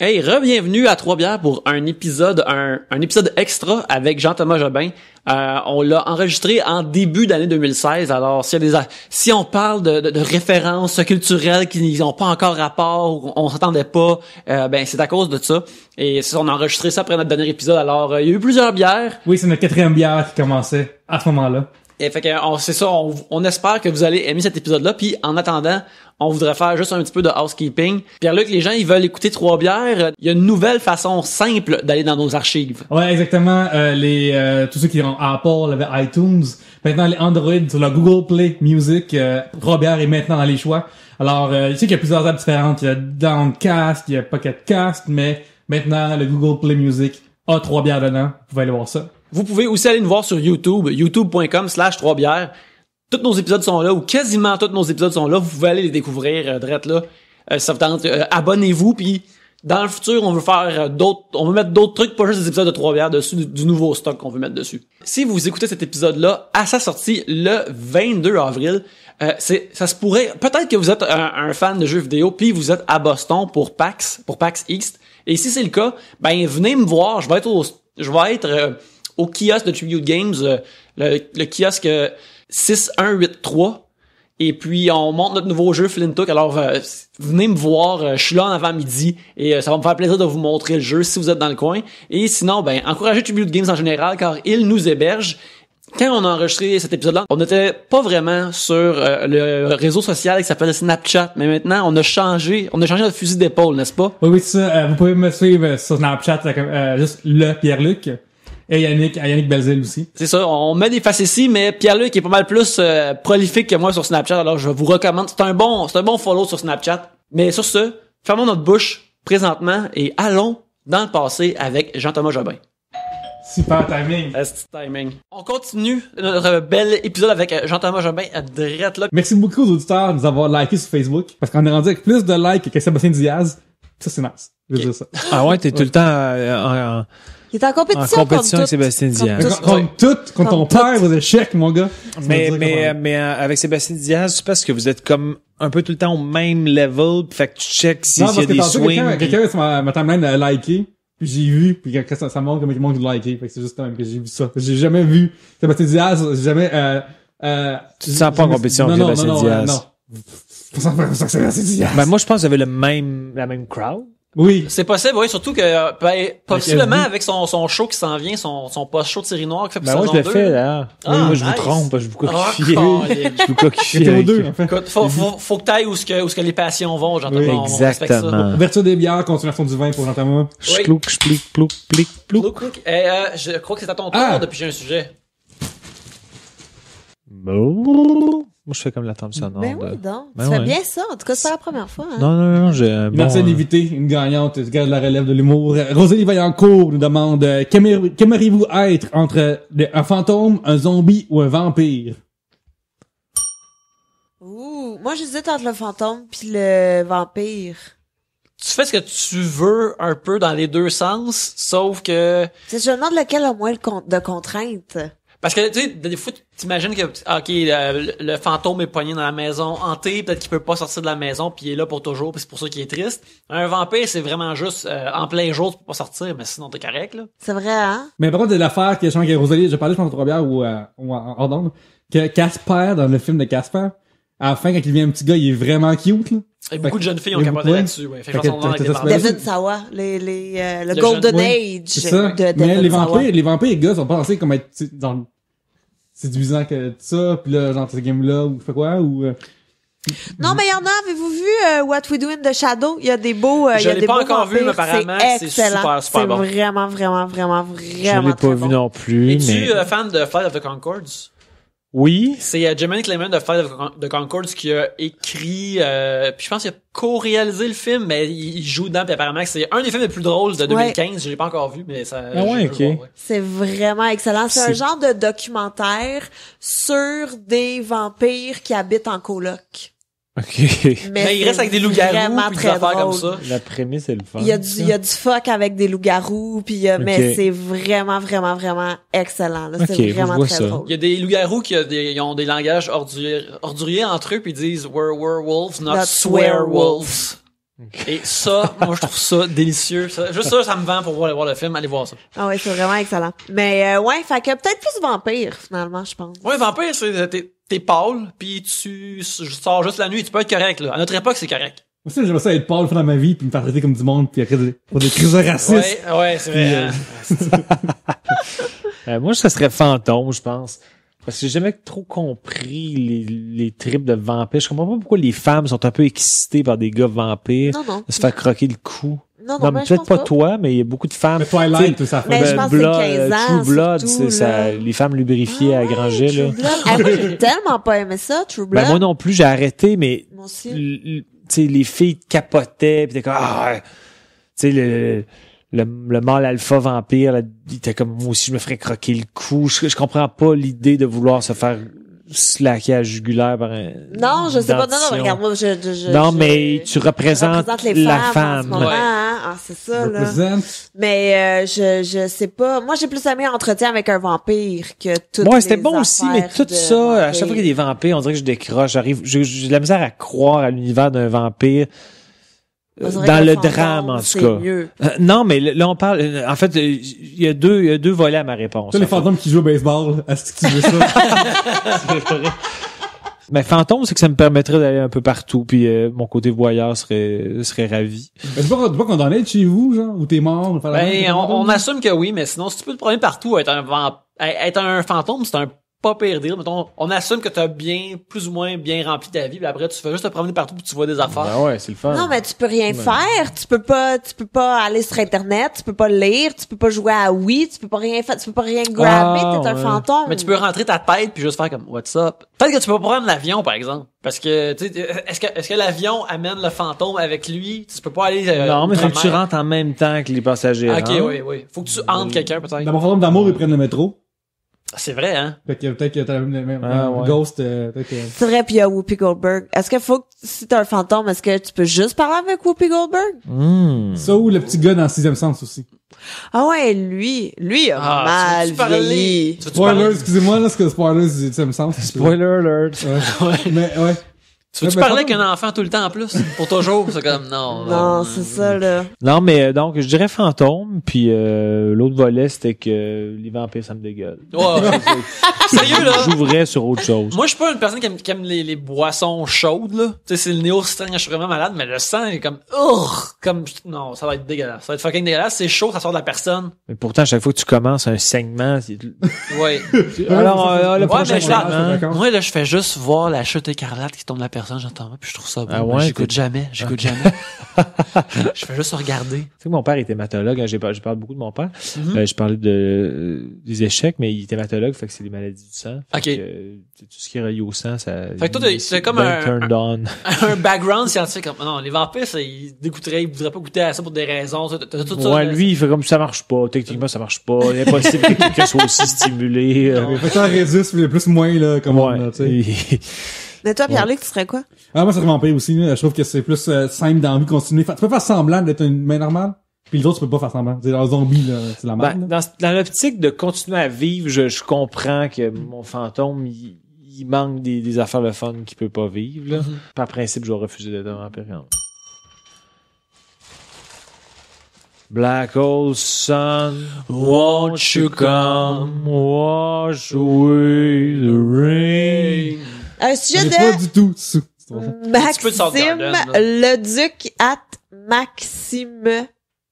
Hey, re-bienvenue à Trois-Bières pour un épisode extra avec Jean-Thomas Jobin. On l'a enregistré en début d'année 2016. Alors, si on parle de références culturelles qui n'ont pas encore rapport ou on s'attendait pas, ben c'est à cause de ça. Et on a enregistré ça après notre dernier épisode. Alors, il y a eu plusieurs bières. Oui, c'est notre 4e bière qui commençait à ce moment-là. Et fait que c'est ça, on espère que vous allez aimer cet épisode-là. Puis en attendant, on voudrait faire juste un petit peu de housekeeping. Pierre-Luc, les gens, ils veulent écouter Trois-Bières. Il y a une nouvelle façon simple d'aller dans nos archives. Ouais, exactement. Tous ceux qui ont Apple avec iTunes, maintenant les Android sur la Google Play Music, Trois-Bières est maintenant dans les choix. Alors, je sais qu'il y a plusieurs apps différentes. Il y a Downcast, il y a Pocket Cast, mais maintenant le Google Play Music a Trois-Bières dedans. Vous pouvez aller voir ça. Vous pouvez aussi aller nous voir sur YouTube, youtube.com/Trois-Bières. Tous nos épisodes sont là, ou quasiment tous nos épisodes sont là. Vous pouvez aller les découvrir direct là. Ça vous tente, abonnez-vous, puis dans le futur, on veut faire on veut mettre d'autres trucs, pas juste des épisodes de Trois-Bières dessus, du nouveau stock qu'on veut mettre dessus. Si vous écoutez cet épisode-là à sa sortie le 22 avril, ça se pourrait, peut-être que vous êtes un fan de jeux vidéo, puis vous êtes à Boston pour PAX East. Et si c'est le cas, ben venez me voir. Je vais être au kiosque de Tribute Games, le kiosque 6183. Et puis, on monte notre nouveau jeu Flintook. Alors, venez me voir. Je suis là en avant-midi. Et ça va me faire plaisir de vous montrer le jeu si vous êtes dans le coin. Et sinon, ben, encouragez Tribute Games en général, car ils nous hébergent. Quand on a enregistré cet épisode-là, on n'était pas vraiment sur le réseau social qui s'appelle Snapchat. Mais maintenant, on a changé notre fusil d'épaule, n'est-ce pas? Oui, c'est ça. Vous pouvez me suivre sur Snapchat, juste le Pierre-Luc. Et Yannick Belzile aussi. C'est ça, on met des facéties, mais Pierre-Luc est pas mal plus prolifique que moi sur Snapchat, alors je vous recommande. C'est un bon follow sur Snapchat. Mais sur ce, fermons notre bouche présentement et allons dans le passé avec Jean-Thomas Jobin. Super timing. C'est timing. On continue notre bel épisode avec Jean-Thomas Jobin à drette là. Merci beaucoup aux auditeurs de nous avoir liké sur Facebook, parce qu'on est rendu avec plus de likes que Sébastien Diaz. Ça, c'est nice. Je veux dire ça. Ah ouais, t'es tout le temps il est en compétition avec Sébastien Diaz. Contre ton père aux échecs, mon gars. Mais avec Sébastien Diaz, c'est parce que vous êtes comme un peu tout le temps au même level, fait que tu checks s'il y a des swings. Quelqu'un sur ma timeline a liké, puis j'ai vu, puis ça montre comme il manque de liker, fait que c'est juste quand même que j'ai vu ça. J'ai jamais vu Sébastien Diaz, j'ai jamais tu te sens pas en compétition avec Sébastien Diaz. Non. Ça, Sébastien Diaz. Ben moi je pense que vous avez la même crowd. Oui. C'est possible, oui, surtout que possiblement avec son show qui s'en vient, son post-show de série noire qui fait pour moi je le fais là. Moi je vous trompe, je vous coquifie. Je vous coquifie. Aux deux, en fait. Écoute, faut que t'ailles où ce que les passions vont, Jean-Thomas. Oui, exactement. Ouverture des bières, consommation du vin pour Jean-Thomas. Schlouk, splik, plouk, plik, plouk. Je crois que c'est à ton tour depuis j'ai un sujet. Moi, je fais comme la table sonore. Ben oui, donc. Tu fais bien ça. En tout cas, c'est pas la première fois. Hein? Non, j'ai un bon... Une ancienne invitée, une gagnante, qui garde la relève de l'humour. Rosalie Vaillancourt nous demande qu'aimeriez-vous être entre un fantôme, un zombie ou un vampire? Ouh, moi, j'hésite entre le fantôme puis le vampire. Tu fais ce que tu veux un peu dans les deux sens, sauf que... Je me demande lequel a moins de contraintes. Parce que, tu sais, des fois, t'imagines que, le fantôme est poigné dans la maison hantée, peut-être qu'il peut pas sortir de la maison, puis il est là pour toujours, puis c'est pour ça qu'il est triste. Un vampire, c'est vraiment juste, en plein jour, tu peux pas sortir, mais sinon t'es correct, là. C'est vrai, hein? Mais par contre, de l'affaire que je pense que Rosalie, j'ai parlé, je pense, de Trois-Bières ou en hors d'onde, que Casper, dans le film de Casper, à la fin, quand il devient un petit gars, il est vraiment cute, là. Et beaucoup de jeunes filles ont capoté là-dessus, ouais. Fait que David Sawa, le Golden Age. C'est ça. De mais David les vampires, les gars, sont pas censés comme être, dans séduisant que ça, pis là, genre, ce game-là, ou fait quoi, ou... Non, mais il y en a, avez-vous vu What We Do in the Shadow? Il y a des beaux je l'ai pas encore vu, mais apparemment, c'est super bon. C'est vraiment je l'ai pas vu non plus. Es-tu fan de Flight of the Conchords? Oui. C'est Jermaine Clement de Flight of the Conchords qui a écrit, puis je pense qu'il a co-réalisé le film, mais il joue dedans, puis apparemment que c'est un des films les plus drôles de 2015. Je l'ai pas encore vu, mais ça... C'est vraiment excellent. C'est un genre de documentaire sur des vampires qui habitent en coloc. OK. Mais il reste avec des loups-garous pis des affaires comme ça. La prémisse est le fun. Il y a du fuck avec des loups-garous puis mais c'est vraiment excellent là. C'est vraiment très drôle. Il y a des loups-garous ils ont des langages orduriers entre eux puis ils disent we're werewolves not swearwolves. Et ça, moi, je trouve ça délicieux. Juste ça me vend pour aller voir le film. Allez voir ça. Ah ouais, c'est vraiment excellent. Mais ouais, fait que peut-être plus vampire, finalement, je pense. Ouais, vampire, c'est t'es pâle, puis tu sors juste la nuit, tu peux être correct, là. À notre époque, c'est correct. Moi aussi, j'aimerais ça être pâle dans ma vie, puis me faire traiter comme du monde, puis pour des crises racistes. Ouais, c'est vrai. Moi, ça serait fantôme, je pense. Parce que j'ai jamais trop compris les tripes de vampires. Je comprends pas pourquoi les femmes sont un peu excitées par des gars vampires. Non. De se faire croquer le cou. Non, mais peut-être pas toi, mais il y a beaucoup de femmes. Mais Twilight, tout ça fait. Mais je pense que c'est 15 ans, True Blood, surtout, c'est ça, là. les femmes lubrifiées à Granger, là. True Blood. Moi, j'ai tellement pas aimé ça, True Blood. Ben, moi non plus, j'ai arrêté, mais, Moi aussi. tu sais, les filles capotaient, pis t'es comme, tu sais, le mâle alpha vampire, là, il était comme, moi aussi, je me ferais croquer le cou. Je comprends pas l'idée de vouloir se faire slacker à la jugulaire par un... Non, je sais pas. Non, dentition. regarde, moi, Non, mais tu représentes les la femmes. En ce femme. moment, Ouais. hein. Ah, c'est ça, là. Represent. Mais je sais pas. Moi, j'ai plus aimé Entretien avec un vampire que toutes Ouais, c'était les bon aussi, mais affaires tout de ça, à vampires. chaque fois qu'il y a des vampires, on dirait que je décroche. J'ai de la misère à croire à l'univers d'un vampire. On dirait Dans que le fantôme, drame, en tout c'est cas. mieux. Non, mais là, on parle, en fait, il y a deux volets à ma réponse. Toi, les en fait. fantômes qui jouent au baseball, est-ce que tu veux ça? Mais fantôme, c'est que ça me permettrait d'aller un peu partout, puis mon côté voyeur serait ravi. Mais tu peux pas qu'on en aide chez vous, genre, ou t'es mort, faire la Ben, même on assume que oui, mais sinon, si tu peux te promener partout, être un fantôme, c'est un pas pire deal. Mettons, on assume que t'as plus ou moins bien rempli ta vie, puis après, tu fais juste te promener partout, puis tu vois des affaires. Ben ouais, c'est le fun. Non, mais tu peux rien faire. Tu peux pas aller sur Internet. Tu peux pas lire. Tu peux pas jouer à Wii. Tu peux pas rien faire. Tu peux pas rien grabber. Ah, T'es un ouais. fantôme. Mais tu peux rentrer ta tête puis juste faire comme what's up. Peut-être que tu peux pas prendre l'avion par exemple parce que tu sais est-ce que l'avion amène le fantôme avec lui, tu peux pas aller Non, mais faut que tu outre-mer. rentres en même temps que les passagers. OK, rentrent. oui. Faut que tu entres quelqu'un peut-être. Dans mon fantôme d'amour, ils prennent le métro. C'est vrai hein. Fait que peut-être que t'as le même ouais. Ghost, peut-être que... C'est vrai, puis il y a Whoopi Goldberg. Est-ce que faut que, si t'es un fantôme, est-ce que tu peux juste parler avec Whoopi Goldberg? Ça ou le petit gars dans Sixième Sens aussi. Ah ouais, lui a mal tu veux-tu parler? vieilli. Tu veux-tu Spoilers, parler? excusez-moi, là, c'est que spoilers du Sixième Sens. Spoiler alert. Ouais. Mais, ouais. Tu veux-tu Ouais, parler mais avec un enfant tout le temps en plus pour toujours, c'est comme non. Non, c'est ça, là. Non, mais donc, je dirais fantôme, puis l'autre volet, c'était que les vampires, ça me dégueule. Ouais. Sérieux là. J'ouvrais sur autre chose. Moi, je suis pas une personne qui aime les boissons chaudes, là. Tu sais, c'est le néo-streng, je suis vraiment malade, mais le sang est comme, non, ça va être dégueulasse. Ça va être fucking dégueulasse. C'est chaud, ça sort de la personne. Mais pourtant, à chaque fois que tu commences un saignement, Ouais. alors, le Ouais, prochain mais je la- segment. Moi, là, je fais juste voir la chute écarlate qui tombe de la personne, j'entends, puis je trouve ça beau. Ah Mais ouais, j'écoute jamais. Je fais juste regarder. Tu sais que mon père est hématologue, hein, je parle beaucoup de mon père. Mhm. Je parlais des échecs, mais il est hématologue, fait que c'est les maladies du sang. Fait Ok. que, tout ce qui est relié au sang, ça... Fait que toi, c'est comme bien un- turned on. Un background scientifique. Non, les vampires, ils dégoûteraient, ils voudraient pas goûter à ça pour des raisons. T'as tout ça. Ouais, là. lui, il fait comme ça marche pas. Techniquement, ça marche pas. Il est impossible que quelqu'un soit aussi stimulé. Fait que ça réduit, mais plus moins, là, comme on a, tu sais. Ouais. Mais toi, Pierre-Luc, tu serais quoi? Ah, moi, ça serait vampire aussi, là. Je trouve que c'est plus simple d'envie de continuer. Tu peux faire semblant d'être une main normale, puis les autres, tu peux pas faire semblant. C'est un zombie, là, c'est la Ben, merde. là. dans l'optique de continuer à vivre, je comprends que mon fantôme, il manque des affaires de fun qu'il peut pas vivre, là. Par principe, je vais refuser d'être un vampire. Black hole sun, won't you come wash away the rain. Un On sujet est pas de du tout sous. petit peu de Maxime Soundgarden, là. Leduc at Maxime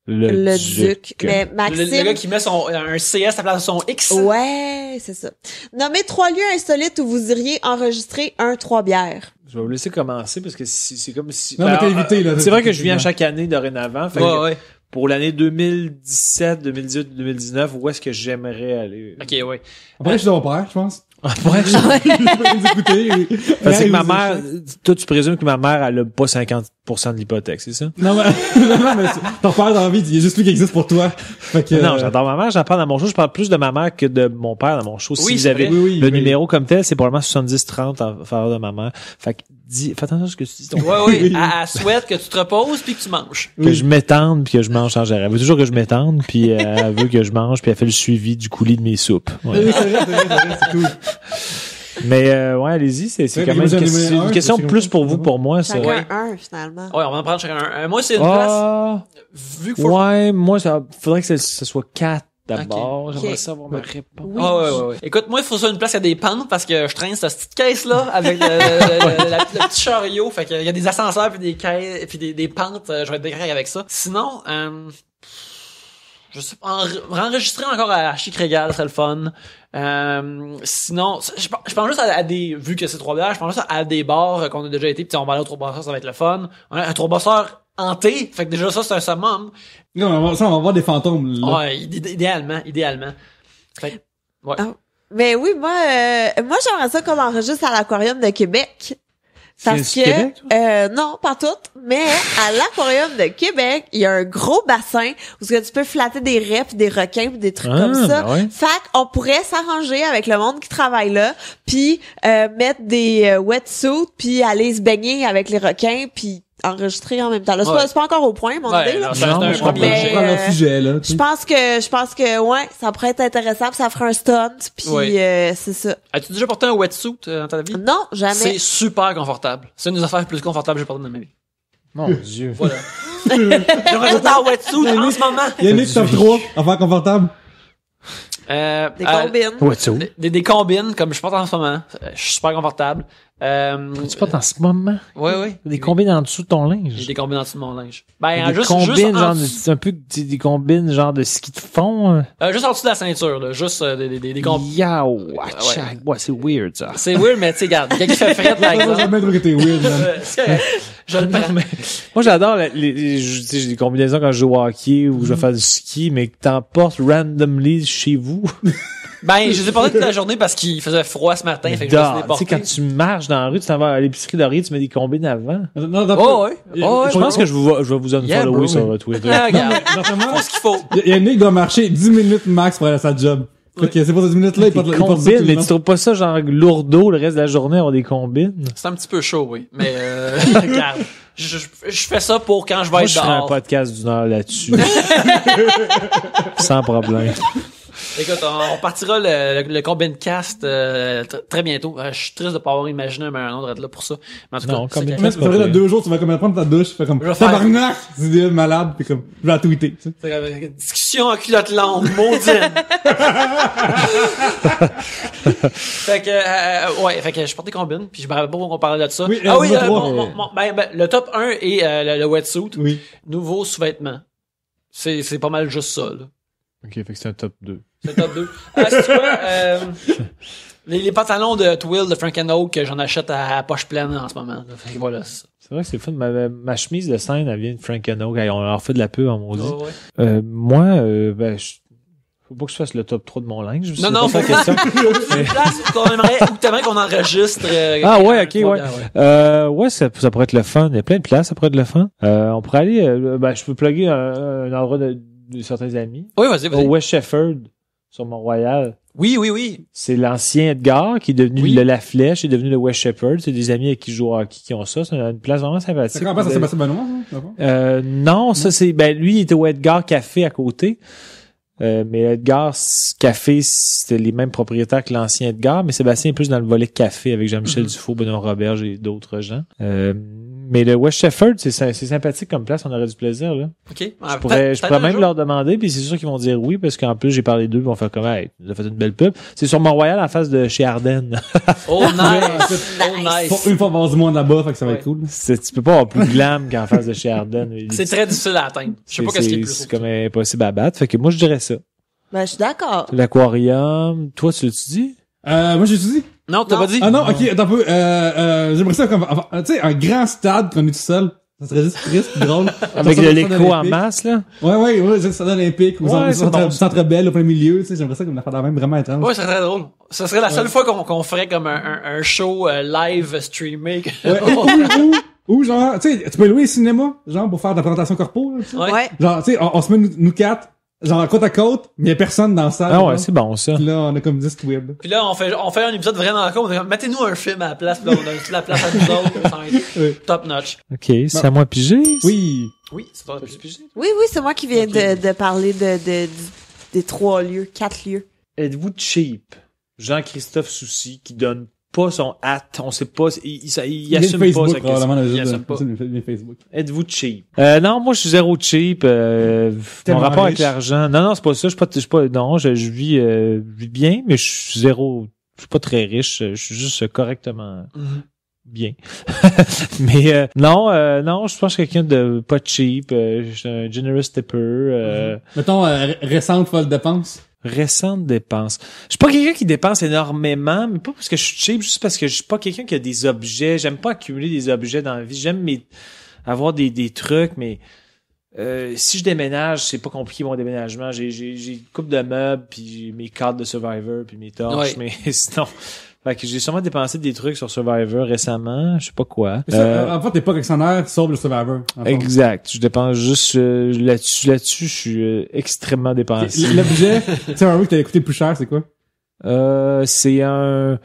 Leduc. Mais Maxime... Le gars qui met un CS à la place de son X. Ouais, c'est ça. Nommez 3 lieux insolites où vous iriez enregistrer 3 bières. Je vais vous laisser commencer parce que c'est comme si... Non, mais t'as évité, là. C'est vrai que je viens chaque année dorénavant. Fait que Ouais. pour l'année 2017, 2018, 2019, où est-ce que j'aimerais aller? Ok, ouais. Après, je suis ton père, je pense. Ouais, Je peux nous écouter. parce que ma Vous mère, échec. toi, tu présumes que ma mère, elle a pas 50% de l'hypothèque, c'est ça? Non, mais, non, mais ton père dans la vie, il y a juste lui qui existe pour toi. Fait que, Non, j'adore ma mère, j'en parle dans mon show. Je parle plus de ma mère que de mon père dans mon show. Oui, Si vous c'est avez vrai. Oui, le mais- numéro comme tel, c'est probablement 70-30 en faveur de ma mère. Fait que fais attention à ce que tu dis. ton Ouais, oui. Elle souhaite que tu te reposes puis que tu manges. que je m'étende puis que je mange sans gérer. Elle veut toujours que je m'étende puis elle veut que je mange puis elle fait le suivi du coulis de mes soupes. Ouais. Oui, c'est vrai, c'est cool. Mais ouais, allez-y, c'est Ouais, quand mais même j'en ai une un, question c'est plus pour vous, bon. pour moi. Ça. Chacun Ouais. un, finalement. Ouais, on va en prendre chacun un. Moi, c'est une place, Ah, vu qu'il faut... ouais, moi, ça faudrait que ce soit 4 d'abord. Ok. J'aimerais savoir ma réponse. Oui. Ouais. Écoute, moi, il faut ça une place, il y a des pentes parce que je traîne cette petite caisse-là avec le petit chariot. Fait qu'il y a des ascenseurs puis des caisses puis des pentes. Je vais être bien correct avec ça. Sinon, je sais pas, enregistrer encore à Chic Régal, serait le fun. Sinon, je pense juste à des, vu que c'est Trois-Bières, je pense juste à des bars qu'on a déjà été, pis on va aller au Trois-Bosseurs, ça va être le fun. Un Trois-Bosseurs hanté, fait que déjà ça, c'est un summum. Non, on va voir des fantômes, là. Ouais, idéalement. Fait que, ouais. Ah. Mais oui, moi j'aimerais ça qu'on enregistre à l'Aquarium de Québec. Parce C'est que, du Québec, non, pas toutes, mais à l'Aquarium de Québec, il y a un gros bassin où tu peux flatter des raies pis des requins pis des trucs comme ça. Ben ouais. Fait qu'on pourrait s'arranger avec le monde qui travaille là, puis mettre des wetsuits puis aller se baigner avec les requins puis enregistrer en même temps. Là, c'est pas encore au point, mon idée, là. non, ça reste Non, un je premier comprends. jet. Je prends leur sujet, là. Je pense que ouais, ça pourrait être intéressant pis ça ferait un stunt puis Ouais. c'est ça. As-tu déjà porté un wetsuit dans ta vie? Non, jamais. C'est super confortable. C'est une des affaires les plus confortables que j'ai portées dans ma vie. Mon Dieu. Voilà. J'aurais tout en wetsuit en ce moment. Yannick, top 3, affaires confortables. Des combines. Ouais, tu Des combines, comme je porte en ce moment. Je suis super confortable. tu portes en ce moment? Ouais. Des combines en dessous de ton J'ai linge? des combines en dessous de mon linge. Ben, Des juste combines, en genre, dessous. c'est un peu des combines, genre de ski de fond. Juste en dessous de la ceinture, là. Juste des combines. Yao, ouais, c'est weird, ça. C'est weird, mais tu sais, regarde, quelqu'un qui fait fret, par J'ai exemple. jamais trouvé que t'es weird, man. C'est correct. Je le prends. Moi, j'adore j'ai des combinaisons quand je joue au hockey ou je vais faire du ski, mais que t'en portes randomly chez vous. Ben, je les ai portés toute la journée parce qu'il faisait froid ce matin, fait que je me suis Tu sais, déporté. quand tu marches dans la rue, tu t'en vas à l'épicerie d'Henri, tu mets des combines avant. Non, Oh, ouais. Oh, ouais. Je pense que je vais vous unfollower bro. sur Twitter. Ah, regarde. Normalement, Faut ce qu'il faut. Yannick doit marcher 10 minutes max pour aller à sa job. Fait que c'est pas ces 10 minutes-là, il porte Des il porte ça combines, tout le mais long. tu trouves pas ça genre lourdeau le reste de la journée avoir des combines? C'est un petit peu chaud, oui. Mais, regarde. Je fais ça pour quand je vais Moi, être je ferai un dehors. podcast d'une heure là-dessus. Sans problème. Écoute, on partira le Combine Cast très bientôt. Je suis triste de pas avoir imaginé un meilleur nom de là pour ça. Mais en tout cas, Non, c'est Combine correct. Mais c'est vrai, dans 2 jours, tu vas comme prendre ta douche, fais comme, Je vais faire- tabarnak! C'est des malades, pis comme, je vais la tweeter, tu sais. C'est comme une discussion en culotte longue, maudine. Fait que je porte des combines, puis je me rappelle pas qu'on parlait de ça. Oui, ah oui, numéro trois. le top 1 est le wetsuit. Oui. Nouveau sous-vêtement. C'est pas mal juste ça, là. Ok, fait que c'est un top 2. C'est le top 2. Si tu vois, les pantalons de Twill de Frank Oak que j'en achète à poche pleine en ce moment. Là. Fait que voilà, c'est ça. C'est vrai que c'est fun. Ma chemise de scène, elle vient de Frank Oak. On leur fait de la pub en maudit. Oh, ouais. Moi, faut pas que je fasse le top 3 de mon linge. Non, c'est pas ça la question. Une place où t'aimerais qu'on enregistre. Ah ouais, ok, ouais. ouais. Ouais, ça pourrait être le fun. Il y a plein de places, ça pourrait être le fun. On pourrait aller, je peux plugger un endroit de certains amis. Oui, vas-y. Au West Shefford, sur Mont-Royal. Oui. C'est l'ancien Edgar qui est devenu Oui. le La Flèche, qui est devenu le West Shefford. C'est des amis avec qui je joue au hockey qui ont ça. C'est une place vraiment sympathique. C'est quand même ça, Sébastien Benoît, ça? D'accord. Non, ça c'est lui il était au Edgar Café à côté. Mais Edgar Café, c'était les mêmes propriétaires que l'ancien Edgar, mais Sébastien est plus dans le volet café avec Jean-Michel Dufault, Benoît Roberge et d'autres gens. Mais le West Shefford, c'est sympathique comme place, on aurait du plaisir là. OK. Je pourrais même leur demander, puis c'est sûr qu'ils vont dire oui, parce qu'en plus j'ai parlé d'eux, ils vont faire comme hey, ils ont fait une belle pub. C'est sur Mont-Royal en face de chez Ardennes. Oh, nice. Oh, nice. Faut une fois avoir du monde là-bas, fait que ça va Ouais. être cool. Tu peux pas avoir plus glam qu'en face de chez Ardennes. C'est très difficile à atteindre. Je sais pas qu'est-ce qui est plus C'est haut. comme impossible à battre. Fait que moi je dirais ça. Ben, je suis d'accord. L'aquarium, toi tu l'as-tu dit? Moi, j'ai dit. Non, t'as Non. pas dit? Ah non, ok, attends un peu. J'aimerais ça comme, tu sais, un grand stade qu'on est tout seul. Ça serait juste triste, pis drôle. Avec Genre de ça, l'écho stade en olympique. masse là. Ouais, c'est le stade olympique, ou Ouais, c'est bon. centre belle, au plein milieu, tu sais, j'aimerais ça comme la faire la même vraiment étrange. Ouais, ça serait très drôle. Ça serait la seule fois qu'on ferait comme un show live streamé. Ouais, ou genre, tu sais, tu peux louer le cinéma, genre, pour faire de la présentation corpo, là, tu sais. Ouais. Genre, tu sais, on se met nous quatre, genre, côte à côte, mais y a personne dans la salle. Ah ouais, genre. c'est bon ça. Puis là, on a comme 10 web. Puis là, on fait un épisode vraiment cool. On est comme, mettez-nous un film à la place. Puis là, on a toute la place à nous autres. Ça va être Ouais. top notch. Ok, c'est à moi de piger. Oui. Oui, c'est toi. Puis Oui, c'est moi qui viens de parler des 3 lieux, 4 lieux. Êtes-vous cheap? Jean-Christophe Soucy qui donne pas son on sait pas, il assume Facebook, pas sa question. probablement, Il assume pas. les Facebook. Êtes-vous cheap? Non, moi, je suis zéro cheap. Mon rapport avec riche. l'argent. Non, c'est pas ça. Je suis pas, non, je vis bien, mais je suis zéro, je suis pas très riche. Je suis juste correctement bien. Mais, non, je pense que quelqu'un de pas cheap. Je suis un generous tipper. Mettons, récente folle dépense. Récente dépense. Je suis pas quelqu'un qui dépense énormément, mais pas parce que je suis cheap, juste parce que je suis pas quelqu'un qui a des objets. J'aime pas accumuler des objets dans la vie. J'aime avoir des trucs, mais si je déménage, c'est pas compliqué mon déménagement. J'ai une couple de meubles, puis j'ai mes cartes de Survivor, puis mes torches, mais sinon... Fait que j'ai sûrement dépensé des trucs sur Survivor récemment, je sais pas quoi. En fait, t'es pas collectionneur, sauf le Survivor. Exact. Je dépense juste là-dessus, je suis extrêmement dépensé. L'objet, Survivor que t'as coûté le plus cher, c'est quoi? C'est un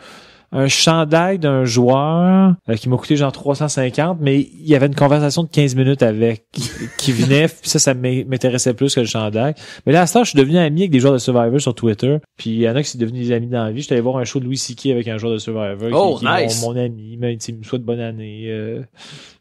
chandail d'un joueur qui m'a coûté genre 350, mais il y avait une conversation de 15 minutes avec qui venait, puis ça m'intéressait plus que le chandail. Mais là, à ce temps, je suis devenu ami avec des joueurs de Survivor sur Twitter, puis il y en a qui sont devenus des amis dans la vie. J'étais allé voir un show de Louis C.K. avec un joueur de Survivor qui nice. est mon ami, mais il me souhaite bonne année.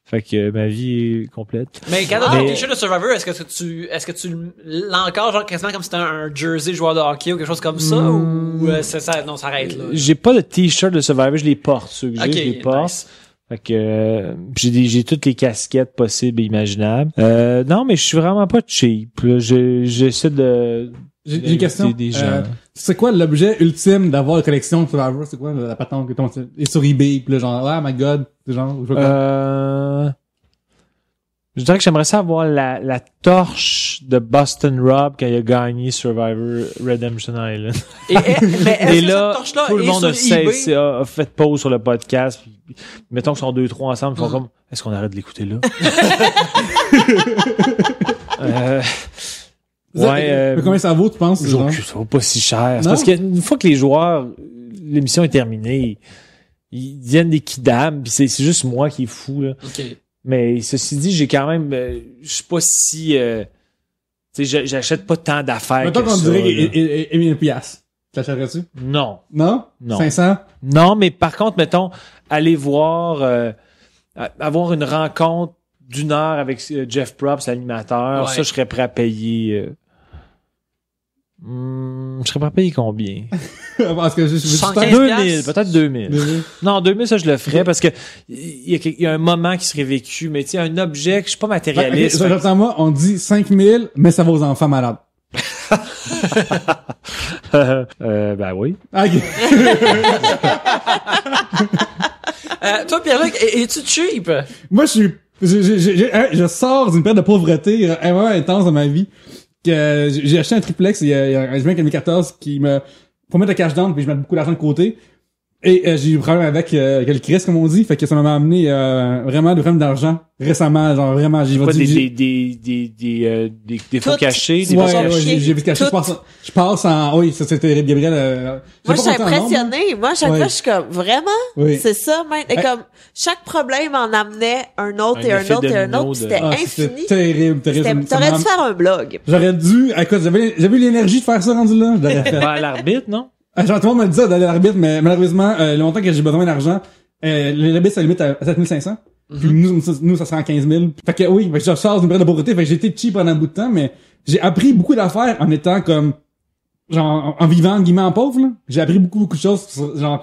Fait que ma vie est complète. Mais quand t'as un t-shirt de Survivor, est-ce que tu l'as encore genre quasiment comme si c'était un jersey joueur de hockey ou quelque chose comme ça ou ça non, ça arrête là. J'ai pas de t-shirt de Survivor, je les porte, ceux que j'ai, je les porte. Nice. Fait que j'ai toutes les casquettes possibles et imaginables. Non, mais je suis vraiment pas cheap. Là. J'essaie de J'ai une question. des gens. C'est quoi l'objet ultime d'avoir la collection de Survivor? C'est quoi la patente que ton et sur eBay, pis là, genre, oh my god, c'est genre, je dirais que j'aimerais ça avoir la torche de Boston Rob quand il a gagné Survivor Redemption Island. Mais Et est-ce là, que cette torche-là tout le est monde sur eBay? a fait pause sur le podcast. Puis, mettons qu'ils sont 2-3 ensemble, ils font comme, est-ce qu'on arrête de l'écouter là? mais combien ça vaut, tu penses? Ça vaut pas si cher. C'est parce qu'une fois que les joueurs, l'émission est terminée, ils deviennent des kidams, pis c'est juste moi qui est fou, là. Okay. Mais ceci dit, j'ai quand même, je suis pas si, tu sais, j'achète pas tant d'affaires. Mettons qu'on ça, dirait et 1000 piastres. T'achèterais-tu? Non. Non? 500? Non, mais par contre, mettons, aller voir, avoir une rencontre d'1 heure avec Jeff Probst, l'animateur, ça, je serais prêt à payer, je serais prêt à payer combien? Parce que je 2000, peut-être 2000. Non, 2000, ça, je le ferais parce que il y a un moment qui serait vécu, mais tu sais, un objet que je suis pas matérialiste. Moi, on dit 5000, mais ça va aux enfants malades. Ben oui. Ok. Toi, Pierre-Luc, es-tu cheap? Moi, je sors d'une période de pauvreté vraiment intense dans ma vie. Que j'ai acheté un triplex il y a un juin 2014 qui me faut mettre le cash down puis je mets beaucoup d'argent de côté et j'ai eu un problème avec le Chris comme on dit, fait que ça m'a amené vraiment d'argent récemment, genre vraiment j'ai pas des faux cachés, des j'ai vu cacher, je passe en oui, ça c'est terrible Gabriel. Moi je suis impressionnée, moi à chaque fois je suis comme vraiment c'est ça même et comme chaque problème en amenait un autre et un autre et un autre, c'était infini. C'était terrible. T'aurais dû faire un blog. J'aurais dû, écoute, j'avais l'énergie de faire ça rendu là, j'aurais fait. À l'arbitre, non? Genre, tout le monde me dit ça d'aller à l'arbitre, mais malheureusement, longtemps que j'ai besoin d'argent, l'arbitre, ça limite à 7500. Puis nous, ça sera en 15 000. Fait que oui, je sors d'une période de pauvreté, fait que j'ai été cheap pendant un bout de temps, mais j'ai appris beaucoup d'affaires en étant comme, genre, en vivant, guillemets, en pauvre, là. J'ai appris beaucoup de choses, genre,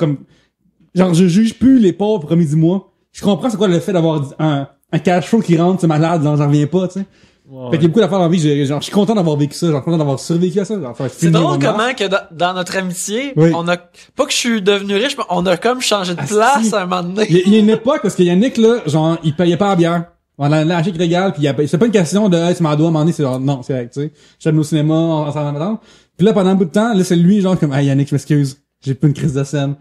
je juge plus les pauvres au premier du mois. Je comprends c'est quoi le fait d'avoir un cash flow qui rentre, c'est malade, genre, j'en reviens pas, tu sais. Ouais. Fait qu'il y a beaucoup d'affaires dans la vie, genre, je suis content d'avoir vécu ça, genre, content d'avoir survécu à ça, genre, c'est drôle comment que dans notre amitié, on a, pas que je suis devenu riche, mais on a comme changé de place à un moment donné. Il y a une époque, parce que Yannick, là, genre, il payait pas la bière. On a acheté qu'il régale, pis c'est pas une question de, hey, tu m'en dois, à un moment donné, c'est genre, non, c'est vrai, tu sais. J'aime au cinéma, on s'en va attendre. Pis là, pendant un bout de temps, là, c'est lui, genre, comme, hey, Yannick, je m'excuse. J'ai pas une crise de scène.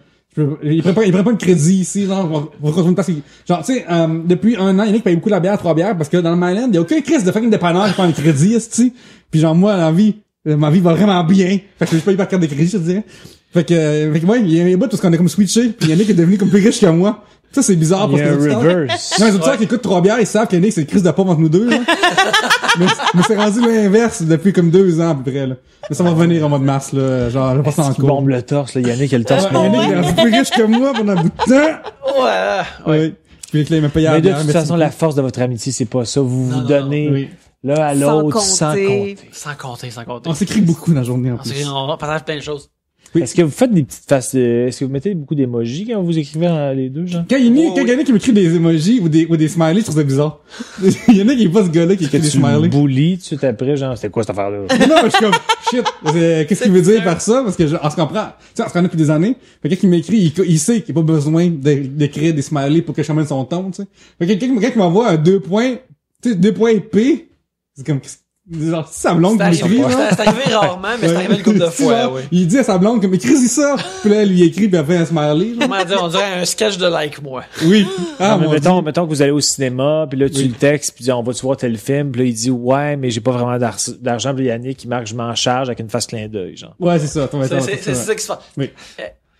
Il prend pas un crédit ici, genre, genre, tu sais, depuis un an, Yannick paye beaucoup la bière, 3 bières, parce que dans le Myland, il y a aucun crise de fucking dépanneur qui prend un crédit, tu puis genre, moi, ma vie va vraiment bien. Fait que je paye par carte de crédit, je te dirais. Fait que ouais, il y a un bout parce qu'on est comme switché, puis Yannick est devenu comme plus riche que moi. Ça, c'est bizarre Il y parce a a que un reverse. non, les auditeurs qui écoutent 3 bières, ils savent qu'Yannick, c'est le crise de pomme entre nous deux, là. mais c'est rendu l'inverse depuis comme 2 ans, à peu près, là. Mais ça va revenir en mois de mars, là. Genre, je vais passer en Qui cours. bombe le torse, là. Yannick, il a le torse. Ouais, Yannick, il est rendu plus riche que moi pendant un bout de temps. Ouais. Oui. Puis là, il m'a payé à la Mais de bière, toute merci façon, beaucoup. la force de votre amitié, c'est pas ça. Vous Non, vous non, donnez Oui. l'un à Sans l'autre sans compter. compter. Sans compter. On s'écrit beaucoup dans la journée, en plus. On va partager plein de choses. Oui. Est-ce que vous faites des petites faces, est-ce que vous mettez beaucoup d'émojis quand vous écrivez les deux, genre? Quand Yannick qui m'écrit des emojis ou des smileys, je trouve ça bizarre. Yannick, il est pas ce gars-là qui écrit Que des tu smileys. boulis tout de suite après, genre, c'était quoi cette affaire-là? Non, mais je suis comme, shit, qu'est-ce qu'il veut dire par ça? Parce que on se comprend. Tu sais, on se connaît depuis des années. Fait que quand il m'écrit, il sait qu'il n'y a pas besoin d'écrire des smileys pour que je ramène son ton, tu sais. Fait que quand il m'envoie un 2 points, tu sais, 2 points épais, c'est comme, genre, c'est sa blonde qui m'écrit, genre. C'est arrivé rarement, mais c'est arrivé une couple de fois, oui. Il dit à sa blonde comme, écris-y ça. Puis là, elle lui écrit, puis elle fait un smiley, genre. Comment dire, on dirait un sketch de like, moi. Oui. Ah, Non, mais mon mettons que vous allez au cinéma, puis là, tu Oui. le textes, puis on va-tu voir tel film, puis là, il dit, ouais, mais j'ai pas vraiment d'argent, puis là, Yannick, il marque, je m'en charge avec une face clin d'œil, genre. Ouais, c'est ça. C'est ça qui se passe. Oui.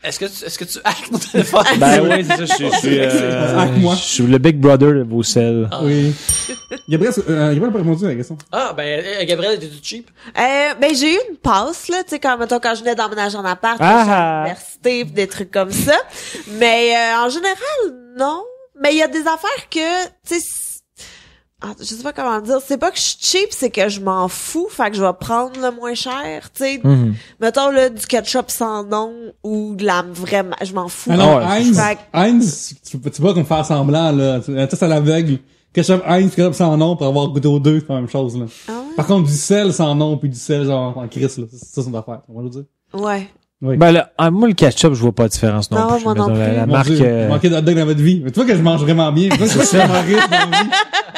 Est-ce que tu hackes mon téléphone? Ben oui, c'est ça, Hack-moi. je suis le Big Brother de vos selles. Oui. Gabriel n'a pas répondu à la question. Ah, ben, Gabriel, t'es-tu cheap? Ben j'ai eu une passe là, tu sais quand je venais d'emménager en appart, Ah! j'étais à l'université pis des trucs comme ça. Mais en général non, mais il y a des affaires que tu sais je sais pas comment dire, c'est pas que je suis cheap, c'est que je m'en fous, fait que je vais prendre le moins cher, tu sais. Mettons là du ketchup sans nom ou de la vraiment, je m'en fous. Ah non, ouais, Heinz, Fait Heinz, tu peux pas comme faire semblant, là. Tu sais, à l'aveugle. Ketchup Heinz, ketchup sans nom pour avoir goûté aux deux, c'est la même chose, là. Ah ouais? Par contre, du sel sans nom puis du sel genre en crise, là. C'est ça son affaire. On va le dire. Ouais. Oui. Ben là, moi, le ketchup, je vois pas de différence non, Non, plus. moi non Mettons, plus. La Mon marque, Dieu, manquez de hot dog dans votre vie. Mais tu vois que je mange vraiment bien. Tu vois que je suis humoriste dans la vie.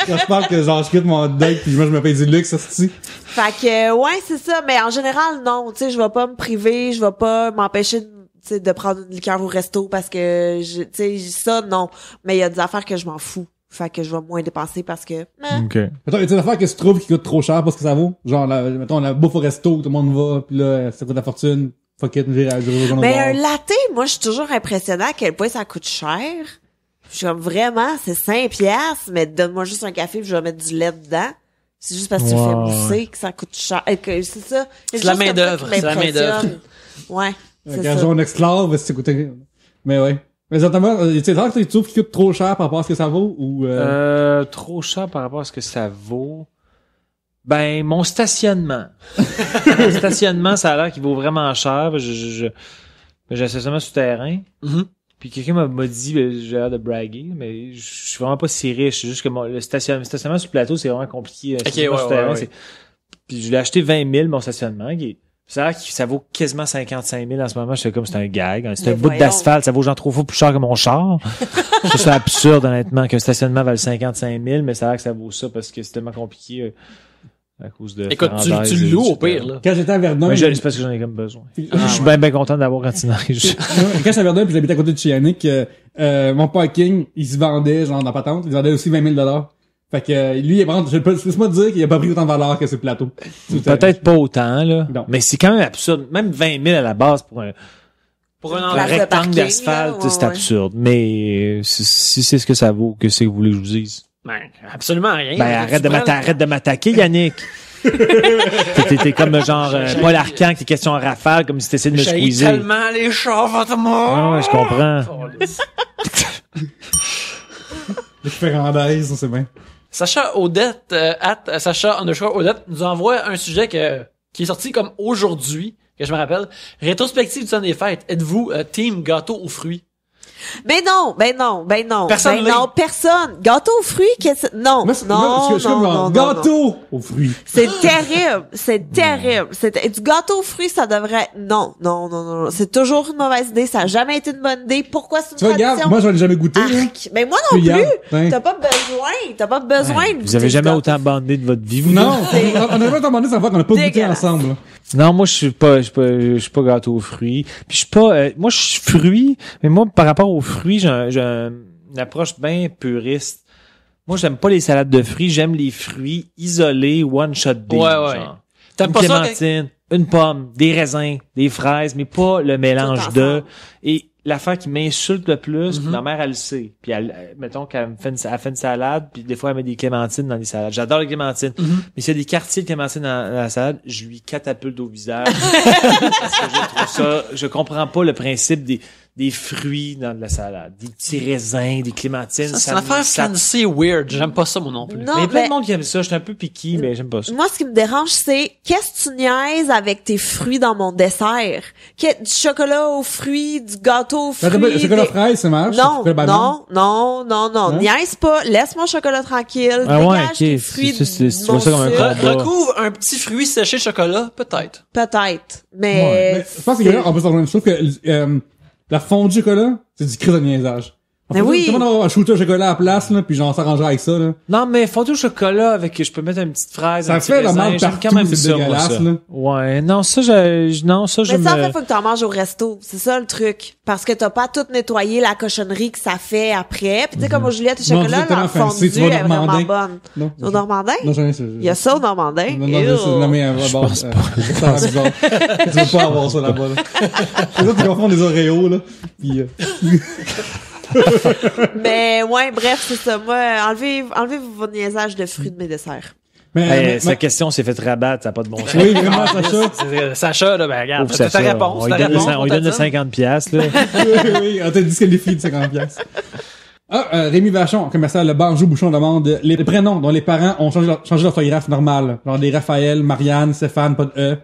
Quand je parle que genre, je quitte mon hot dog puis moi, je me paye du luxe, ça se dit. Fait que ouais, c'est ça, mais en général non, tu sais, je vais pas me priver, je vais pas m'empêcher de prendre une liqueur au resto parce que tu sais ça non, mais il y a des affaires que je m'en fous. Fait que je vais moins dépenser parce que OK. Mettons, y a des affaires que tu trouves qui coûtent trop cher parce que ça vaut? Genre, mettons, la bouffe au resto, tout le monde va, puis là, ça coûte la fortune. Fuck it, j'ai mais un latte, moi je suis toujours impressionnée à quel point ça coûte cher. Je suis comme vraiment, c'est 5 piastres, mais donne-moi juste un café puis je vais mettre du lait dedans. C'est juste parce que tu le fais mousser que ça coûte cher. Et que c'est ça. C'est la main-d'œuvre, c'est la main-d'œuvre. Ouais. C'est Quand ça. un esclave, si ça coûtait... Mais ouais. Mais exactement, tu sais, que tu trouves qu'il coûte trop cher par rapport à ce que ça vaut ou Trop cher par rapport à ce que ça vaut. Ben, mon stationnement. Mon stationnement, ça a l'air qu'il vaut vraiment cher. J'ai un stationnement souterrain. Mhm. Puis quelqu'un m'a dit, ben, j'ai l'air de braguer, mais je suis vraiment pas si riche. C'est juste que le stationnement sur le plateau, c'est vraiment compliqué. Ok, ouais. Puis je l'ai acheté 20 000, mon stationnement, ça a l'air que ça vaut quasiment 55 000 en ce moment. Je fais comme c'est un gag. C'est un Mais bout voyons. d'asphalte. Ça vaut genre 3 fois plus cher que mon char. Je trouve ça absurde, honnêtement, qu'un stationnement vale 55 000, mais ça a l'air que ça vaut ça parce que c'est tellement compliqué à cause de... Écoute, tu Ferrandez le et loues du- au pire, là. quand j'étais à Verdun... Mais c'est parce que j'en ai comme besoin. Ouais. Je suis bien content d'avoir quand il neige. Quand j'étais à Verdun puis j'habitais à côté de chez Yannick, mon parking, il se vendait genre dans patente, il se vendait aussi 20 000 $. Fait que lui, je peux pas te dire qu'il a pas pris autant de valeur que ce plateau. Peut-être pas autant, là. Non. Mais c'est quand même absurde. Même 20 000 à la base pour un Pour un Place un de endroit. rectangle parking, d'asphalte, là, ouais, c'est ouais. absurde. Mais si c'est ce que ça vaut, que c'est que vous voulez que je vous dise? Ben, absolument rien. Ben, arrête de m'attaquer, Yannick. T'es comme genre Paul Arcand avec tes questions en rafale, comme si t'essayais de me J'ai squeezer. tellement les chars, Ah ouais, je comprends. Les Ferrandaises, on sait bien. Sacha Odette, Sacha_Odette, nous envoie un sujet qui est sorti comme aujourd'hui, que je me rappelle. Rétrospective du temps des fêtes. Êtes-vous team gâteau aux fruits? Ben non. Personne l'est. non, personne. Gâteau aux fruits, non, Moi, non, je suis comme non. gâteau aux fruits. C'est terrible, c'est terrible. Du gâteau aux fruits, ça devrait, non. C'est toujours une mauvaise idée, ça a jamais été une bonne idée. Pourquoi c'est une Tu vois, regarde, tradition? moi, j'en ai jamais goûté, là. Arc. Mais moi non Tu regardes, plus. hein. T'as pas besoin de Vous avez goûter jamais du autant gâteau. bandé de votre vie, vous? Non, on a pas demandé ça fois qu'on a pas goûté Dégueulasse. ensemble, là. Non, moi, je suis pas gâteau aux fruits. Puis je suis pas, moi, je suis fruit, mais moi, par rapport aux fruits, j'ai une approche bien puriste. Moi, j'aime pas les salades de fruits, j'aime les fruits isolés, one shot deal. Ouais. Genre. T'aimes Une pas ça? clémentine, une pomme, des raisins, des fraises, mais pas le mélange Tout de. ensemble. Et l'affaire qui m'insulte le plus, puis ma mère, elle le sait. Puis mettons qu'elle elle fait une salade, puis des fois, elle met des clémentines dans les salades. J'adore les clémentines. Mais s'il y a des quartiers de clémentines dans la salade, je lui catapulte au visage. Parce que je trouve ça, je comprends pas le principe des fruits dans de la salade. Des petits raisins, des clémentines. Ça, c'est une affaire fancy weird. J'aime pas ça, moi non plus. Non, mais il y a plein de monde qui aime ça. Je suis un peu picky, mais j'aime pas ça. Moi, ce qui me dérange, c'est qu'est-ce que tu niaises avec tes fruits dans mon dessert? Du chocolat aux fruits, du gâteau aux fruits. Le chocolat fraise, ça marche? Non. Niaise pas. Laisse mon chocolat tranquille. Ah ouais, Dégage tes ok. fruits Tu vois non ça comme un sucre. combat. Recouvre un petit fruit séché chocolat, peut-être. Peut-être. Mais, Mais je pense que on peut se rejoindre. Je trouve que la fondue chocolat, c'est du crise de niaisage. Mais oui. Tout le monde va avoir un shooter au chocolat à la place, là, puis genre s'arranger avec ça, là. Non, mais fondue au chocolat avec, je peux mettre une petite fraise. Ça un petit fait la raisin, merde j'aime partout, quand même c'est ça, moi, dégueulasse, ça. là. Ouais, non, ça, mais ça, en fait, faut que t'en manges au resto. C'est ça, le truc. Parce que t'as pas tout nettoyé la cochonnerie que ça fait après. Puis tu sais, comme au Juliette et Non, chocolat, c'est leur tellement fancy, fondue tu vas au est vraiment Normandin. bonne. Non. Au Normandin? Non, j'en ai, Il y a ça au Normandin? Non, c'est nommé un bord. Ça a l'air bizarre. Tu veux pas avoir ça là-bas, là. Les autres, ils confondent des Oreos, là. Puis, Mais ouais, bref, c'est ça. Moi, enlevez vos niaisages de fruits de mes desserts. mais Sa question s'est fait rabattre, ça n'a pas de bon sens. oui, vraiment, Sacha. Sacha, là, ben, regarde, Pauvre c'est ta Sacha. réponse. On lui donne le 50 piastres, là. Oui, on t'a disqualifié de 50 piastres. Rémi Vachon, commercial, le Banjou Bouchon demande les prénoms dont les parents ont changé l'orthographe normale. Genre des Raphaël, Marianne, Stéphane, pas de E.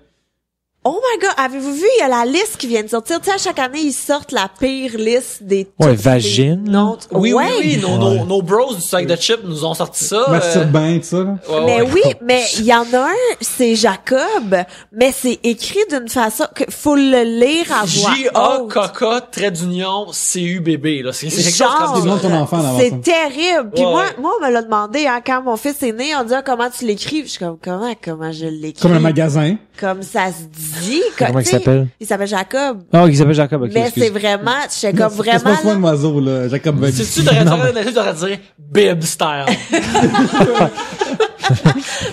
Oh my god, avez-vous vu, il y a la liste qui vient de sortir. Tu sais, à chaque année, ils sortent la pire liste des... Ouais, vagine. Non, Oui, ouais. oui, nos bros du sac de chips nous ont sorti ça. Masturbain, tout ça, là. Ouais, Mais ouais. oui, mais il y en a un, c'est Jacob, mais c'est écrit d'une façon que faut le lire à voix haute. J-A-K-K, trait d'union, C-U-B-B, là. C'est quelque chose Genre, C'est le nom comme de ton enfant, là, avant c'est ça. terrible. Puis Ouais, moi, ouais. on me l'a demandé, hein, quand mon fils est né, on dit, ah, comment tu l'écris? Je suis comme, comment je l'écris? Comme un magasin. Comme ça se dit. Comment il tu sais, s'appelle? Il s'appelle Jacob. Ah, il s'appelle Jacob, ok, Mais excuse. c'est vraiment, j'étais Non, comme c'est pas vraiment, soin de oiseau, là. Jacob Bug. Si tu t'aurais dit Bib style.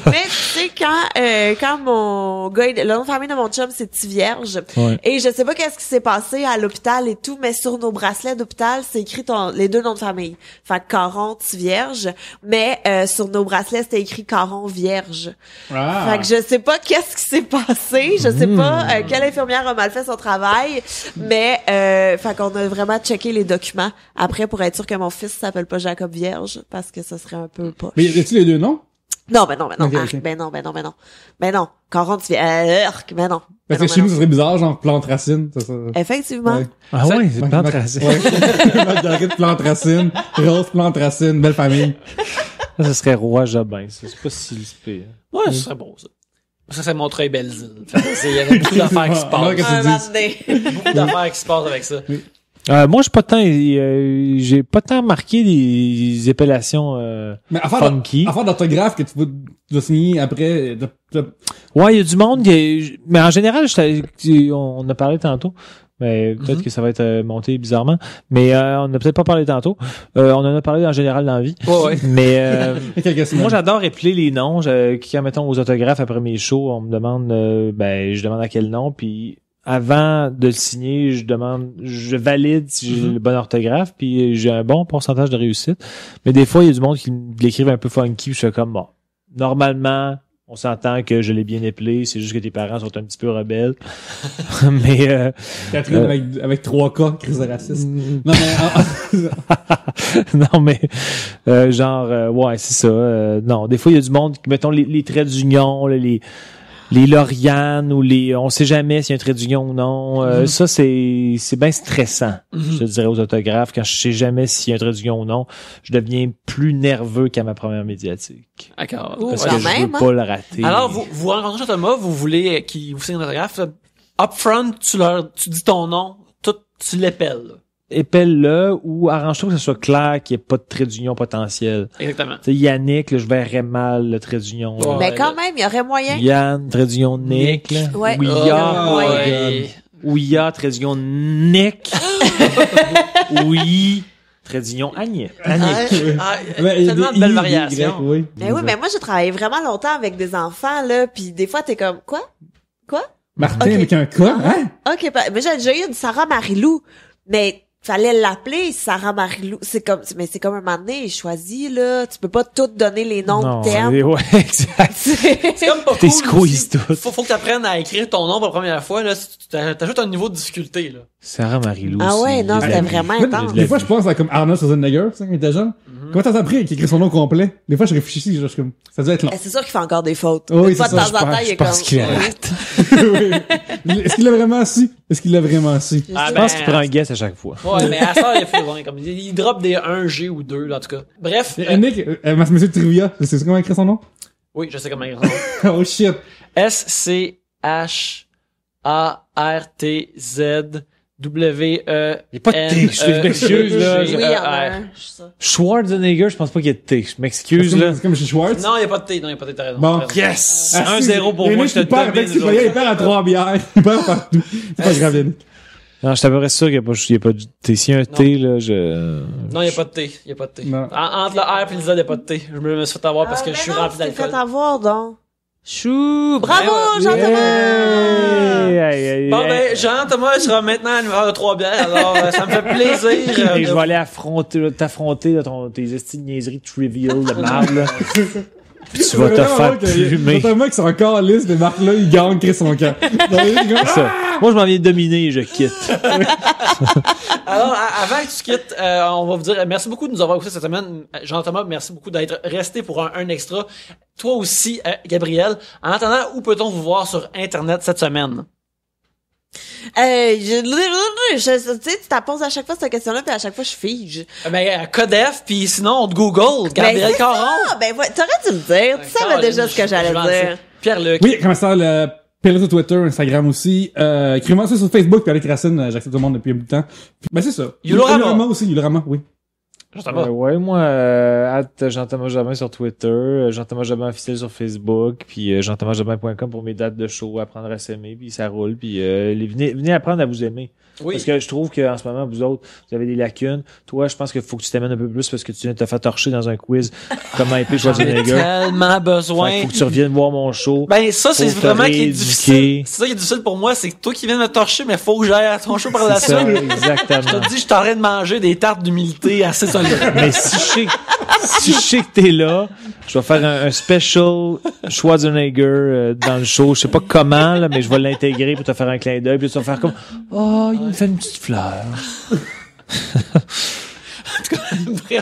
mais tu sais, quand mon gars, le nom de famille de mon chum, c'est Tivierge. Ouais. Et je sais pas qu'est-ce qui s'est passé à l'hôpital et tout, mais sur nos bracelets d'hôpital, c'est écrit les deux noms de famille. Fait que Caron, Tivierge. Mais, sur nos bracelets, c'était écrit Caron Vierge. Ah. Fait que je sais pas qu'est-ce qui s'est passé, je sais pas quelle infirmière a mal fait son travail, mais fait qu'on a vraiment checké les documents après pour être sûr que mon fils s'appelle pas Jacob Vierge parce que ça serait un peu poche. Mais y a-tu les deux noms? Non, Ok, arc, ok. ben non, Caron Vierge, ben non. Parce que chez nous, ça serait bizarre, genre plante racine, ça. Effectivement. Ouais. Ah ouais, c'est plante racine. Ouais. Marguerite plante racine, Rose plante racine, belle famille. Ça serait Roi Jobin, ça. C'est pas si pire. Ouais, ce serait beau, ça. Ça, c'est Montreuil-Belleville. Il y avait beaucoup d'affaires qui se Ah, passent. Un moment donné. Beaucoup d'affaires qui se passent avec ça. Moi, j'ai pas tant marqué des appellations, Mais à funky. faire d'orthographe que tu dois signer après, Ouais, il y a du monde mais en général, on en a parlé tantôt. Mais peut-être que ça va être monté bizarrement. Mais on n'a peut-être pas parlé tantôt. On en a parlé en général dans la vie. Ouais. Mais quelques semaines. moi, j'adore épeler les noms. Quand, mettons, aux autographes après mes shows, on me demande, je demande à quel nom, puis avant de le signer, je valide si j'ai le bon orthographe, puis j'ai un bon pourcentage de réussite. Mais des fois, il y a du monde qui l'écrivent un peu funky, puis je suis comme, bon, normalement, on s'entend que je l'ai bien épelé, c'est juste que tes parents sont un petit peu rebelles. Mais Catherine avec 3K, crise de racisme. Non, mais, non, mais ouais, c'est ça. Non, des fois, il y a du monde qui, mettons, les traits d'union, là, les Lauriane ou on sait jamais s'il y a un trait d'union ou non. Ça, c'est bien stressant, je te dirais, aux autographes. Quand je sais jamais s'il y a un trait d'union ou non, je deviens plus nerveux qu'à ma première médiatique. D'accord. Ouh, Parce quand que je veux même, hein. pas le rater. Alors, vous rencontrez Thomas, vous voulez qu'il vous signe un autographe. Upfront, tu dis ton nom, tu l'épelles. là. Épelle-le ou arrange-toi que ce soit clair qu'il n'y ait pas de trait d'union potentiel. Exactement. Tu sais, Yannick, là, je verrais mal le trait d'union. là. Ouais. Mais quand même, il y aurait moyen. Yann, trait d'union Nick. là. Ouais. Ou il y a, Oh, ouais. ou il y a, trait d'union Nick. Oui, trait d'union Agnès. mais il y a Tellement des de belles I, variations. des Y, oui. Mais oui, mais moi, j'ai travaillé vraiment longtemps avec des enfants, là, puis des fois, t'es comme, quoi? Martin Ok. avec un K, hein? OK, mais j'ai déjà eu une Sarah Marilou. Mais fallait l'appeler Sarah Marie-Lou. C'est comme un moment donné, choisis, là. Tu peux pas tout donner les noms Non, de termes. ouais, exact. C'est comme pas T'es cool squeeze aussi. tout. Faut que t'apprennes à écrire ton nom pour la première fois, là. T'ajoutes un niveau de difficulté, là. Sarah Marie-Lou. Ah ouais, non, c'était vraiment intense. Des fois, je pense à comme Arnold Schwarzenegger, tu sais, quand il était jeune. Comment t'as appris qu'il écrit son nom complet? Des fois, je réfléchis, genre, je suis comme, ça doit être long. C'est sûr qu'il fait encore des fautes. Oui, Une fois c'est de ça, temps en temps, il est comme... Parce qu'il arrête. Oui. Est-ce qu'il l'a vraiment su? Est-ce qu'il l'a vraiment su? Ah, Je pense qu'il prend un guess à chaque fois. Ouais, mais à ça, il fait loin, comme, il drop des 1G ou 2, là, en tout cas. Bref. Nick, monsieur Trivia, c'est comment écrire son nom? Oui, je sais comment écrire son nom. Oh shit. SCHARTZWE. Il y a pas de T, je m'excuse, là. Oui, il y en a un. Je suis sûre. Schwarzenegger, je pense pas qu'il y ait de T. Je m'excuse, là. C'est comme chez Schwartz. Non, il y a pas de T, t'as raison. Bon. t'as raison. Yes! Ah, 1-0 pour moi, je te domine. domine. Il perd à 3 bières. Il perd partout. C'est pas grave, Yannick. Non, je t'avais sûr qu'il y a pas de T. S'il y a un T, là, Non, il y a pas de T, il y a pas de T. Non. Entre le R et le Z, il y a pas de T. Je me suis fait avoir parce que je suis rempli d'alcool. Faites avoir, donc. Chou! Bravo, Ouais, Jean-Thomas! Bon, ben, Jean-Thomas sera maintenant animateur de 3 bières, alors ça me fait plaisir. Et je vais aller t'affronter là, tes esti de niaiseries trivial de marde, là. Puis tu vas te faire plumer. C'est un mec qui sont encore liste, mais Marc là, il gagne, crée son camp. Ça. Moi, je m'en viens dominer et je quitte. Alors, avant que tu quittes, on va vous dire merci beaucoup de nous avoir écoutés cette semaine. Jean-Thomas, merci beaucoup d'être resté pour un extra. Toi aussi, Gabriel. En attendant, où peut-on vous voir sur Internet cette semaine? Tu sais, tu t'apposes à chaque fois cette question-là, puis à chaque fois, je fige. Ben, Codef, puis sinon, on te Google, Gabriel c'est Caron. ça! Ben, ouais, t'aurais dû me dire. Tu savais déjà ce que j'allais dire. Pierre-Luc. Oui, comment ça, le Pérez sur Twitter, Instagram aussi. Écrivez-moi ça sur Facebook, puis Alex Racine, j'accepte tout le monde depuis un bout de temps. Puis, ben, c'est ça. Yulorama aussi, Yulorama, oui. Jean-Thomas. Ouais, moi, Jean-Thomas Jobin sur Twitter, Jean-Thomas Jobin officiel sur Facebook, puis jean-thomasjobin.com pour mes dates de show, apprendre à s'aimer, puis ça roule, puis venez apprendre à vous aimer. Oui. Parce que je trouve qu'en ce moment, vous autres, vous avez des lacunes. Toi, je pense qu'il faut que tu t'amènes un peu plus parce que tu viens de te faire torcher dans un quiz comme IP J'en ai Schwarzenegger. tellement besoin. Faut que tu reviennes voir mon show. Ben, ça, c'est Faut te vraiment qui est rééduquer. difficile. C'est ça qui est difficile pour moi, c'est que toi qui viens de me torcher, mais faut que j'aille à ton show par la C'est ça, suite. exactement. Je te dis, je suis en train de manger des tartes d'humilité assez solides. Mais si je sais que t'es là, je vais faire un special Schwarzenegger dans le show. Je sais pas comment, là, mais je vais l'intégrer pour te faire un clin d'œil. Puis tu vas faire comme, oh, il me fait une petite fleur.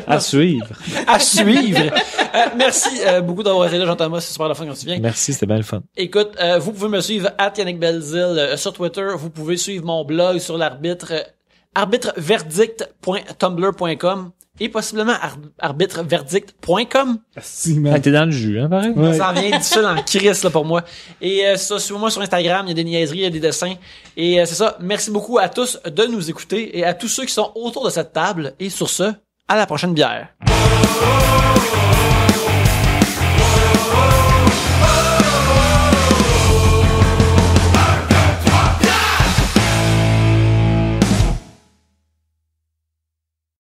À suivre. À suivre. Merci beaucoup d'avoir été là, Jean-Thomas. C'est super le fun quand tu viens. Merci, c'était bien le fun. Écoute, vous pouvez me suivre @YannickBelzile sur Twitter. Vous pouvez suivre mon blog sur l'arbitre, arbitreverdict.tumblr.com et possiblement arbitreverdict.com. Si, man. T'es dans le jus, hein, pareil? Ouais. Ça en vient difficile en crise là pour moi. Et ça, suivez-moi sur Instagram, il y a des niaiseries, il y a des dessins. Et c'est ça. Merci beaucoup à tous de nous écouter et à tous ceux qui sont autour de cette table. Et sur ce, à la prochaine bière.